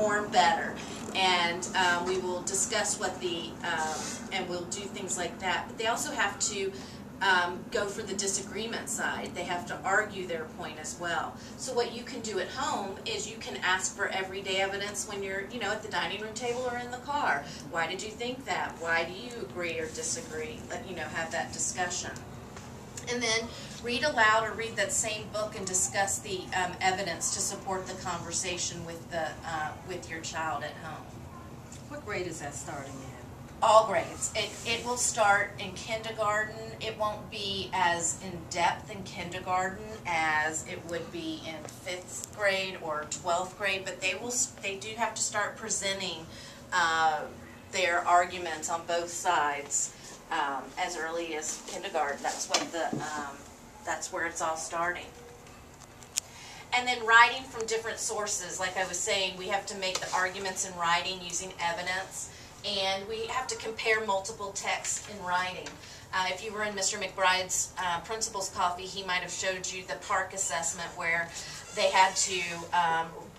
perform better. And we will discuss what the, and we'll do things like that. But they also have to go for the disagreement side. They have to argue their point as well. So what you can do at home is you can ask for everyday evidence when you're, at the dining room table or in the car. Why did you think that? Why do you agree or disagree? Have that discussion. And then read aloud or read that same book and discuss the evidence to support the conversation with your child at home. What grade is that starting in? All grades. It will start in kindergarten. It won't be as in-depth in kindergarten as it would be in 5th grade or 12th grade, but they do have to start presenting their arguments on both sides as early as kindergarten. That's where it's all starting. And then writing from different sources. Like I was saying, we have to make the arguments in writing using evidence. And we have to compare multiple texts in writing. If you were in Mr. McBride's principal's coffee, he might have showed you the PARC assessment where they had to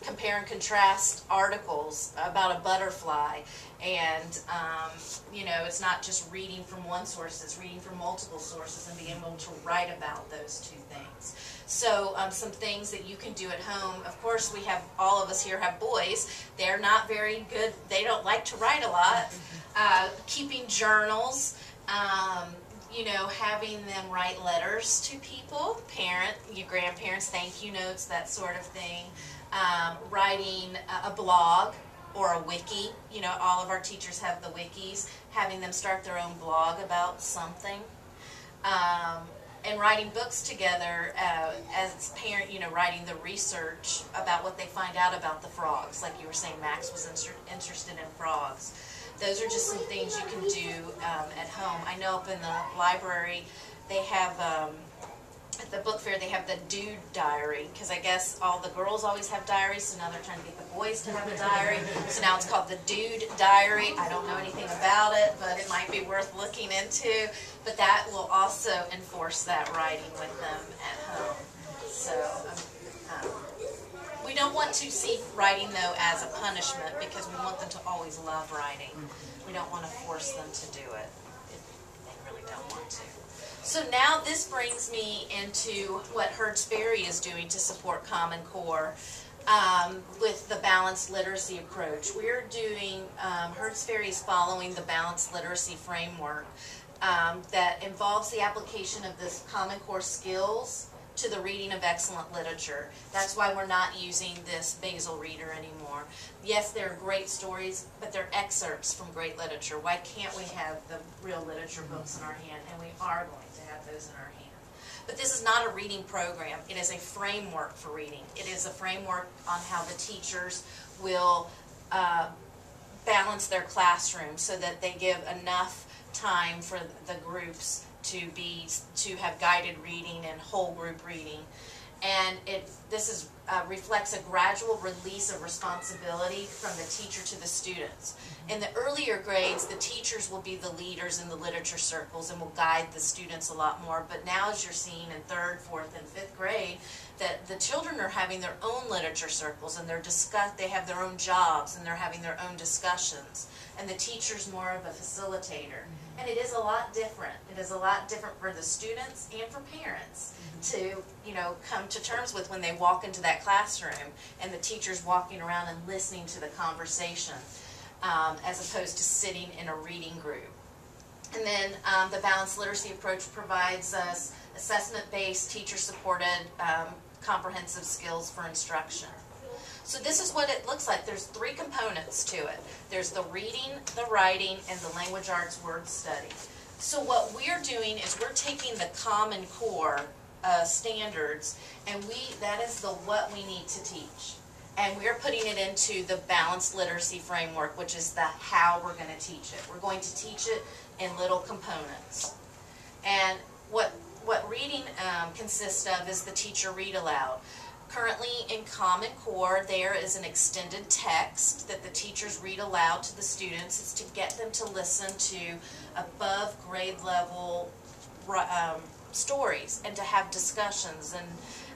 compare and contrast articles about a butterfly. And, it's not just reading from one source, it's reading from multiple sources and being able to write about those two things. So some things that you can do at home. Of course, all of us here have boys. They're not very good. They don't like to write a lot. Keeping journals, having them write letters to people, your grandparents, thank you notes, that sort of thing. Writing a blog or a wiki. All of our teachers have the wikis. Having them start their own blog about something. And writing books together as a parent, writing the research about what they find out about the frogs. Like you were saying, Max was interested in frogs. Those are just some things you can do at home. I know up in the library, they have, at the book fair, they have the Dude Diary, because I guess all the girls always have diaries, so now they're trying to get the boys to have a diary. So now it's called the Dude Diary. I don't know anything about it, but it might be worth looking into. But that will also enforce that writing with them at home. So we don't want to see writing, though, as a punishment, because we want them to always love writing. We don't want to force them to do it if they really don't want to. So now this brings me into what Hertz-Berry is doing to support Common Core with the balanced literacy approach. We're doing, Hertz-Berry is following the balanced literacy framework that involves the application of this Common Core skills to the reading of excellent literature. That's why we're not using this Basil Reader anymore. Yes, they're great stories, but they're excerpts from great literature. Why can't we have the real literature books in our hand? And we are going to have those in our hand. But this is not a reading program. It is a framework for reading. It is a framework on how the teachers will balance their classroom so that they give enough time for the groups to have guided reading and whole group reading. And this reflects a gradual release of responsibility from the teacher to the students. In the earlier grades, the teachers will be the leaders in the literature circles and will guide the students a lot more. But now, as you're seeing in 3rd, 4th, and 5th grade, that the children are having their own literature circles, and they have their own jobs, and they're having their own discussions. And the teacher's more of a facilitator. And it is a lot different. It is a lot different for the students and for parents to, come to terms with when they walk into that classroom and the teacher's walking around and listening to the conversation as opposed to sitting in a reading group. And then the balanced literacy approach provides us assessment-based, teacher-supported, comprehensive skills for instruction. So this is what it looks like. There's 3 components to it. There's the reading, the writing, and the language arts word study. So what we're doing is we're taking the Common Core standards, and that is the what we need to teach. And we're putting it into the balanced literacy framework, which is the how we're going to teach it. We're going to teach it in little components. And what reading consists of is the teacher read aloud. Currently in Common Core, there is an extended text that the teachers read aloud to the students. It's to get them to listen to above grade level stories and to have discussions.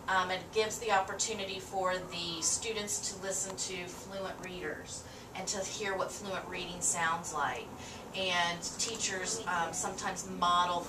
It gives the opportunity for the students to listen to fluent readers and to hear what fluent reading sounds like. And teachers sometimes model